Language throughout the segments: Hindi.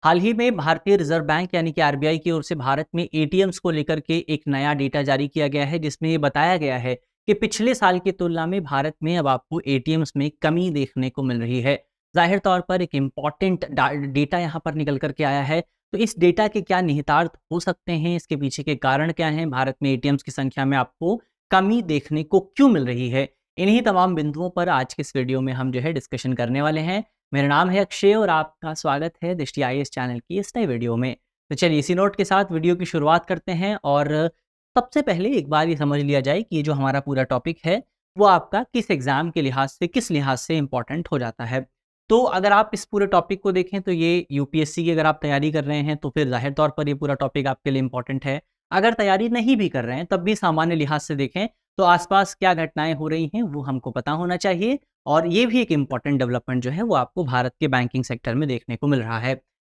हाल ही में भारतीय रिजर्व बैंक यानी कि आरबीआई की ओर से भारत में एटीएम्स को लेकर के एक नया डेटा जारी किया गया है, जिसमें ये बताया गया है कि पिछले साल की तुलना में भारत में अब आपको एटीएम्स में कमी देखने को मिल रही है। जाहिर तौर पर एक इम्पॉर्टेंट डेटा यहाँ पर निकल करके आया है। तो इस डेटा के क्या निहितार्थ हो सकते हैं, इसके पीछे के कारण क्या हैं, भारत में एटीएम्स की संख्या में आपको कमी देखने को क्यों मिल रही है, इन्हीं तमाम बिंदुओं पर आज के इस वीडियो में हम जो है डिस्कशन करने वाले हैं। मेरा नाम है अक्षय और आपका स्वागत है दृष्टि आईएएस चैनल की इस नए वीडियो में। तो चलिए इसी नोट के साथ वीडियो की शुरुआत करते हैं और सबसे पहले एक बार ये समझ लिया जाए कि ये जो हमारा पूरा टॉपिक है वो आपका किस एग्जाम के लिहाज से, किस लिहाज से इम्पोर्टेंट हो जाता है। तो अगर आप इस पूरे टॉपिक को देखें तो ये यूपीएससी की अगर आप तैयारी कर रहे हैं तो फिर जाहिर तौर पर ये पूरा टॉपिक आपके लिए इम्पोर्टेंट है। अगर तैयारी नहीं भी कर रहे हैं तब भी सामान्य लिहाज से देखें तो आसपास क्या घटनाएं हो रही हैं वो हमको पता होना चाहिए। और ये भी एक इम्पॉर्टेंट डेवलपमेंट जो है वो आपको भारत के बैंकिंग सेक्टर में देखने को मिल रहा है।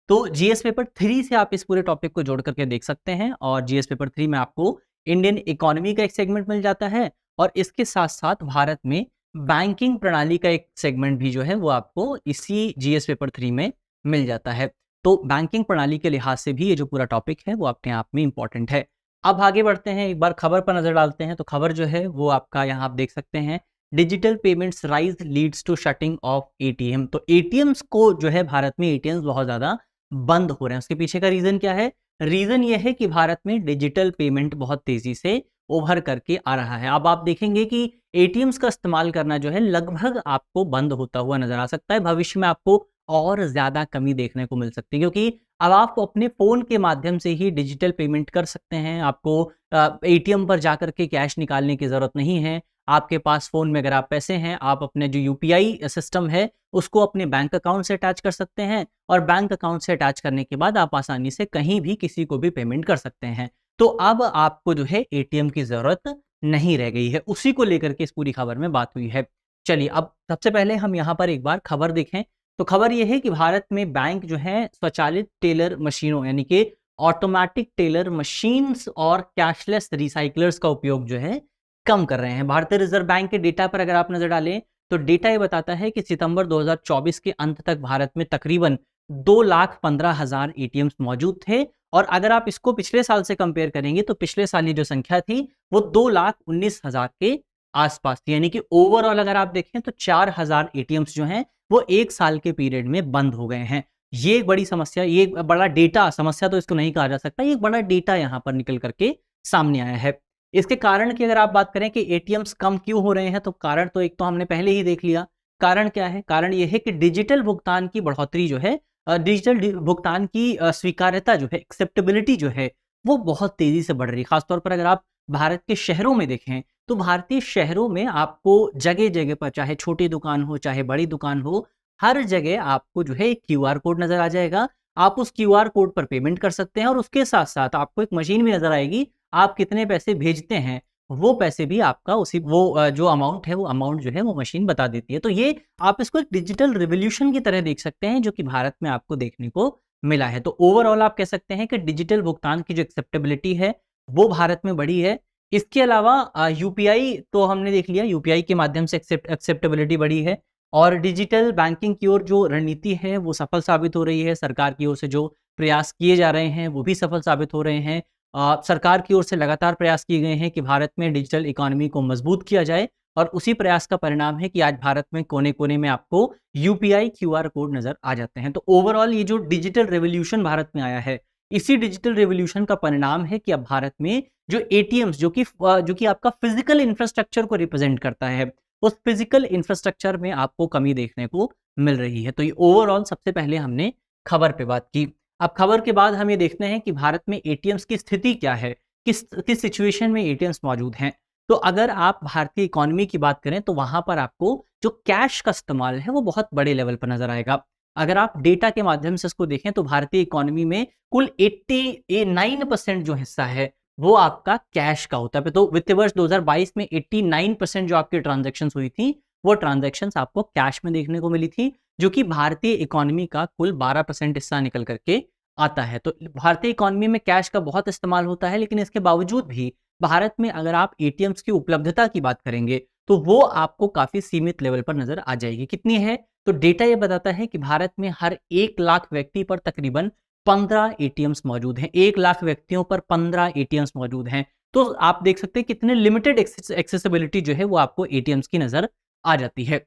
तो जीएस पेपर 3 से आप इस पूरे टॉपिक को जोड़ करके देख सकते हैं और जीएस पेपर 3 में आपको इंडियन इकोनॉमी का एक सेगमेंट मिल जाता है और इसके साथ साथ भारत में बैंकिंग प्रणाली का एक सेगमेंट भी जो है वो आपको इसी जीएस पेपर 3 में मिल जाता है। तो बैंकिंग प्रणाली के लिहाज से भी ये जो पूरा टॉपिक है वो अपने आप में इम्पॉर्टेंट है। अब आगे बढ़ते हैं, एक बार खबर पर नजर डालते हैं। तो खबर जो है वो आपका यहाँ आप देख सकते हैं, digital payments rise leads to shutting off ATM. तो एटीएम्स को जो है भारत में एटीएम्स बहुत ज्यादा बंद हो रहे हैं। उसके पीछे का रीजन क्या है? रीजन ये है कि भारत में डिजिटल पेमेंट बहुत तेजी से उभर करके आ रहा है। अब आप देखेंगे कि एटीएम्स का इस्तेमाल करना जो है लगभग आपको बंद होता हुआ नजर आ सकता है। भविष्य में आपको और ज्यादा कमी देखने को मिल सकती है, क्योंकि अब आप अपने फ़ोन के माध्यम से ही डिजिटल पेमेंट कर सकते हैं। आपको एटीएम पर जाकर के कैश निकालने की ज़रूरत नहीं है। आपके पास फ़ोन में अगर आप पैसे हैं, आप अपने जो यूपीआई सिस्टम है, उसको अपने बैंक अकाउंट से अटैच कर सकते हैं और बैंक अकाउंट से अटैच करने के बाद आप आसानी से कहीं भी किसी को भी पेमेंट कर सकते हैं। तो अब आपको जो है एटीएम की ज़रूरत नहीं रह गई है। उसी को लेकर के इस पूरी खबर में बात हुई है। चलिए अब सबसे पहले हम यहाँ पर एक बार खबर देखें। तो खबर ये है कि भारत में बैंक जो है स्वचालित टेलर मशीनों यानी कि ऑटोमेटिक टेलर मशीन्स और कैशलेस रिसाइकलर्स का उपयोग जो है कम कर रहे हैं। भारतीय रिजर्व बैंक के डेटा पर अगर आप नजर डालें तो डेटा ये बताता है कि सितंबर 2024 के अंत तक भारत में तकरीबन 2,15,000 एटीएम्स मौजूद थे। और अगर आप इसको पिछले साल से कंपेयर करेंगे तो पिछले साल की जो संख्या थी वो 2,19,000 के आसपास थी। यानी कि ओवरऑल अगर आप देखें तो 4,000 एटीएम्स जो हैं वो एक साल के पीरियड में बंद हो गए हैं। ये एक बड़ी समस्या, ये एक बड़ा डेटा, समस्या तो इसको नहीं कहा जा सकता, ये एक बड़ा डेटा यहाँ पर निकल करके सामने आया है। इसके कारण की अगर आप बात करें कि एटीएम्स कम क्यों हो रहे हैं, तो कारण तो एक तो हमने पहले ही देख लिया। कारण क्या है? कारण ये है कि डिजिटल भुगतान की बढ़ोतरी जो है, डिजिटल भुगतान की स्वीकार्यता जो है, एक्सेप्टेबिलिटी जो है, वो बहुत तेजी से बढ़ रही है। खासतौर पर अगर आप भारत के शहरों में देखें तो भारतीय शहरों में आपको जगह जगह पर, चाहे छोटी दुकान हो चाहे बड़ी दुकान हो, हर जगह आपको जो है एक क्यूआर कोड नजर आ जाएगा। आप उस क्यूआर कोड पर पेमेंट कर सकते हैं और उसके साथ साथ आपको एक मशीन भी नजर आएगी। आप कितने पैसे भेजते हैं वो पैसे भी आपका उसी वो जो अमाउंट है वो अमाउंट जो है वो मशीन बता देती है। तो ये आप इसको एक डिजिटल रिवॉल्यूशन की तरह देख सकते हैं जो कि भारत में आपको देखने को मिला है। तो ओवरऑल आप कह सकते हैं कि डिजिटल भुगतान की जो एक्सेप्टेबिलिटी है वो भारत में बढ़ी है। इसके अलावा यूपीआई तो हमने देख लिया, यूपीआई के माध्यम से एक्सेप्टेबिलिटी बढ़ी है और डिजिटल बैंकिंग की ओर जो रणनीति है वो सफल साबित हो रही है। सरकार की ओर से जो प्रयास किए जा रहे हैं वो भी सफल साबित हो रहे हैं। सरकार की ओर से लगातार प्रयास किए गए हैं कि भारत में डिजिटल इकोनॉमी को मजबूत किया जाए और उसी प्रयास का परिणाम है कि आज भारत में कोने-कोने में आपको यूपीआई क्यूआर कोड नज़र आ जाते हैं। तो ओवरऑल ये जो डिजिटल रिवॉल्यूशन भारत में आया है, इसी डिजिटल रिवॉल्यूशन का परिणाम है कि अब भारत में जो एटीएम्स जो कि आपका फिजिकल इंफ्रास्ट्रक्चर को रिप्रेजेंट करता है, उस फिजिकल इंफ्रास्ट्रक्चर में आपको कमी देखने को मिल रही है। तो ये ओवरऑल सबसे पहले हमने खबर पे बात की। अब खबर के बाद हम ये देखते हैं कि भारत में एटीएम्स की स्थिति क्या है, किस किस सिचुएशन में एटीएम्स मौजूद हैं। तो अगर आप भारतीय इकोनॉमी की बात करें तो वहां पर आपको जो कैश का इस्तेमाल है वो बहुत बड़े लेवल पर नजर आएगा। अगर आप डेटा के माध्यम से इसको देखें तो भारतीय इकोनॉमी में कुल 89% जो हिस्सा है वो आपका कैश का होता है। तो वित्तीय वर्ष 2022 में 89% जो आपकी ट्रांजैक्शंस हुई थी वो ट्रांजैक्शंस आपको कैश में देखने को मिली थी, जो कि भारतीय इकोनॉमी का कुल 12% हिस्सा निकल करके आता है। तो भारतीय इकोनॉमी में कैश का बहुत इस्तेमाल होता है, लेकिन इसके बावजूद भी भारत में अगर आप एटीएम्स की उपलब्धता की बात करेंगे तो वो आपको काफ़ी सीमित लेवल पर नज़र आ जाएगी। कितनी है? तो डेटा ये बताता है कि भारत में हर 1 लाख व्यक्ति पर तकरीबन 15 एटीएम्स मौजूद हैं। 1 लाख व्यक्तियों पर 15 एटीएम्स मौजूद हैं। तो आप देख सकते हैं कितने लिमिटेड एक्सेसिबिलिटी जो है वो आपको एटीएम्स की नज़र आ जाती है।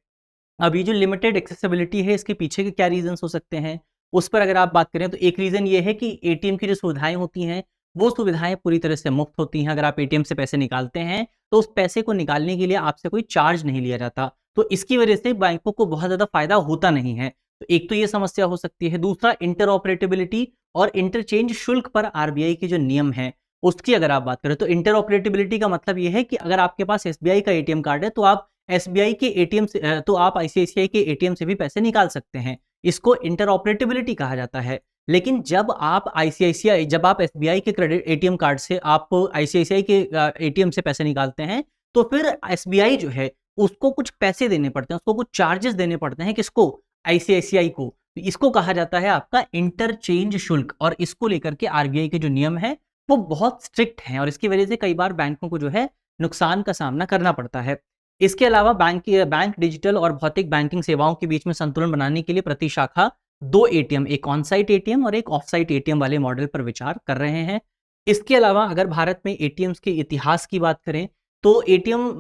अब ये जो लिमिटेड एक्सेसिबिलिटी है, इसके पीछे के क्या रीज़न्स हो सकते हैं? उस पर अगर आप बात करें तो एक रीज़न ये है कि एटीएम की जो सुविधाएँ होती हैं, वो सुविधाएँ पूरी तरह से मुफ़्त होती हैं। अगर आप एटीएम से पैसे निकालते हैं, तो उस पैसे को निकालने के लिए आपसे कोई चार्ज नहीं लिया जाता। तो इसकी वजह से बैंकों को बहुत ज़्यादा फ़ायदा होता नहीं है। तो एक तो ये समस्या हो सकती है। दूसरा इंटरऑपरेटेबिलिटी और इंटरचेंज शुल्क पर आरबीआई के जो नियम हैं, उसकी अगर आप बात करें तो इंटरऑपरेटेबिलिटी का मतलब ये है कि अगर आपके पास एसबीआई का एटीएम कार्ड है, तो आप एसबीआई के एटीएम से तो आप आईसीआईसीआई के एटीएम से भी पैसे निकाल सकते हैं। इसको इंटरऑपरेटेबिलिटी कहा जाता है। लेकिन जब आप एसबीआई के क्रेडिट एटीएम कार्ड से आप आईसीआईसीआई के एटीएम से पैसे निकालते हैं, तो फिर एसबीआई जो है, उसको कुछ पैसे देने पड़ते हैं, उसको कुछ चार्जेस देने पड़ते हैं। किसको? आईसीआईसीआई को। तो इसको कहा जाता है आपका इंटरचेंज शुल्क, और इसको लेकर के आरबीआई के जो नियम हैं, वो बहुत स्ट्रिक्ट हैं, और इसकी वजह से कई बार बैंकों को जो है नुकसान का सामना करना पड़ता है। इसके अलावा बैंक डिजिटल और भौतिक बैंकिंग सेवाओं के बीच में संतुलन बनाने के लिए प्रति शाखा 2 एटीएम, एक ऑन साइट एटीएम और एक ऑफ साइट एटीएम वाले मॉडल पर विचार कर रहे हैं। इसके अलावा अगर भारत में एटीएम्स के इतिहास की बात करें, तो एटीएम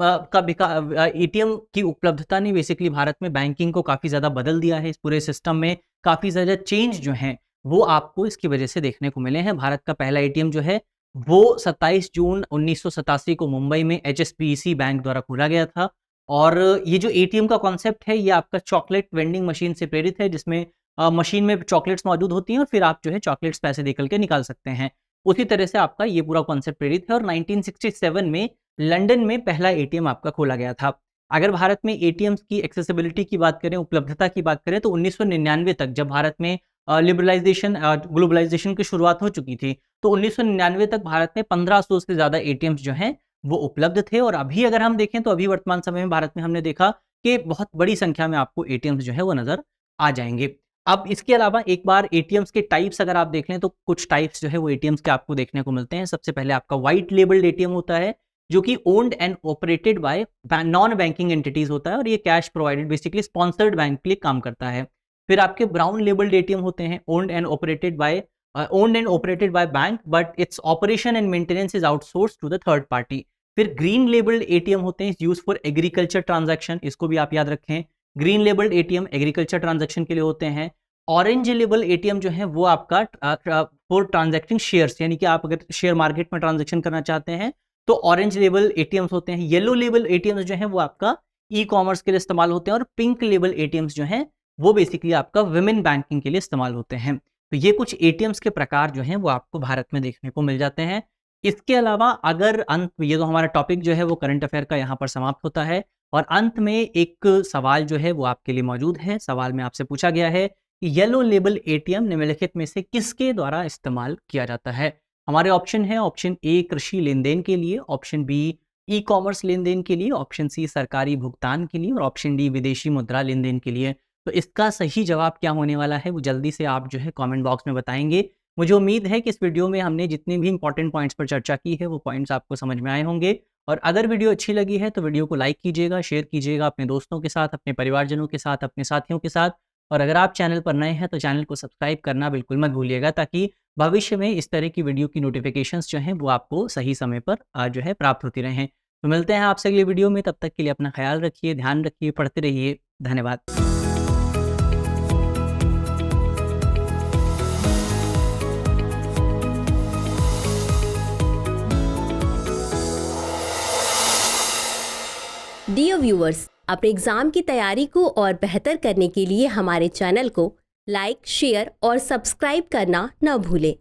की उपलब्धता ने बेसिकली भारत में बैंकिंग को काफ़ी ज़्यादा बदल दिया है। इस पूरे सिस्टम में काफ़ी ज़्यादा चेंज जो हैं, वो आपको इसकी वजह से देखने को मिले हैं। भारत का पहला एटीएम जो है, वो 27 जून 1987 को मुंबई में एचएसबीसी बैंक द्वारा खोला गया था। और ये जो एटीएम का कॉन्सेप्ट है, ये आपका चॉकलेट वेंडिंग मशीन से प्रेरित है, जिसमें मशीन में चॉकलेट्स मौजूद होती हैं और फिर आप जो है चॉकलेट्स पैसे देकर के निकाल सकते हैं। उसी तरह से आपका ये पूरा कॉन्सेप्ट प्रेरित है, और 1967 में लंदन में पहला एटीएम आपका खोला गया था। अगर भारत में एटीएम्स की एक्सेसिबिलिटी की बात करें, उपलब्धता की बात करें, तो 1999 तक जब भारत में ग्लोबलाइजेशन की शुरुआत हो चुकी थी, तो 1999 तक भारत में 1500 से ज़्यादा एटीएम्स जो हैं, वो उपलब्ध थे। और अभी अगर हम देखें, तो अभी वर्तमान समय में भारत में हमने देखा कि बहुत बड़ी संख्या में आपको एटीएम्स जो है वो नज़र आ जाएँगे। अब इसके अलावा एक बार एटीएम्स के टाइप्स अगर आप देख लें, तो कुछ टाइप्स जो है वो एटीएम्स के आपको देखने को मिलते हैं। सबसे पहले आपका व्हाइट लेबल्ड एटीएम होता है, जो कि owned and operated bye non banking entities होता है, और ये cash provided basically sponsored bank के लिए काम करता है। फिर आपके ब्राउन लेबल्ड एटीएम होते हैं, owned and operated by bank, but its operation and maintenance is outsource to the third party. फिर ग्रीन लेबल्ड एटीएम होते हैं, यूज फॉर एग्रीकल्चर ट्रांजैक्शन, इसको भी आप याद रखें। Green labelled ATM agriculture transaction के लिए होते हैं। ऑरेंज लेबल एटीएम जो है, वो आपका फॉर ट्रांजैक्टिंग शेयर्स, यानी कि आप अगर शेयर मार्केट में ट्रांजैक्शन करना चाहते हैं, तो ऑरेंज लेबल एटीएम्स होते हैं। येलो लेबल एटीएम्स जो हैं, वो आपका ई कॉमर्स के लिए इस्तेमाल होते हैं। और पिंक लेबल एटीएम्स जो हैं, वो बेसिकली आपका विमेन बैंकिंग के लिए इस्तेमाल होते हैं। तो ये कुछ एटीएम्स के प्रकार जो हैं, वो आपको भारत में देखने को मिल जाते हैं। इसके अलावा अगर ये तो हमारा टॉपिक जो है वो करंट अफेयर का यहाँ पर समाप्त होता है, और अंत में एक सवाल जो है वो आपके लिए मौजूद है। सवाल में आपसे पूछा गया है कि येलो लेबल एटीएम निम्नलिखित में से किसके द्वारा इस्तेमाल किया जाता है? हमारे ऑप्शन है, ऑप्शन ए कृषि लेन-देन के लिए, ऑप्शन बी ई कॉमर्स लेन-देन के लिए, ऑप्शन सी सरकारी भुगतान के लिए, और ऑप्शन डी विदेशी मुद्रा लेन-देन के लिए। तो इसका सही जवाब क्या होने वाला है, वो जल्दी से आप जो है कमेंट बॉक्स में बताएँगे। मुझे उम्मीद है कि इस वीडियो में हमने जितने भी इंपॉर्टेंट पॉइंट्स पर चर्चा की है, वो पॉइंट्स आपको समझ में आए होंगे। और अगर वीडियो अच्छी लगी है, तो वीडियो को लाइक कीजिएगा, शेयर कीजिएगा अपने दोस्तों के साथ, अपने परिवारजनों के साथ, अपने साथियों के साथ। और अगर आप चैनल पर नए हैं, तो चैनल को सब्सक्राइब करना बिल्कुल मत भूलिएगा, ताकि भविष्य में इस तरह की वीडियो की नोटिफिकेशंस जो हैं, वो आपको सही समय पर जो है प्राप्त होती रहें। तो मिलते हैं आपसे अगली वीडियो में, तब तक के लिए अपना ख्याल रखिए, ध्यान रखिए, पढ़ते रहिए। धन्यवाद। डियर व्यूअर्स, अपने एग्जाम की तैयारी को और बेहतर करने के लिए हमारे चैनल को लाइक, शेयर और सब्सक्राइब करना न भूलें।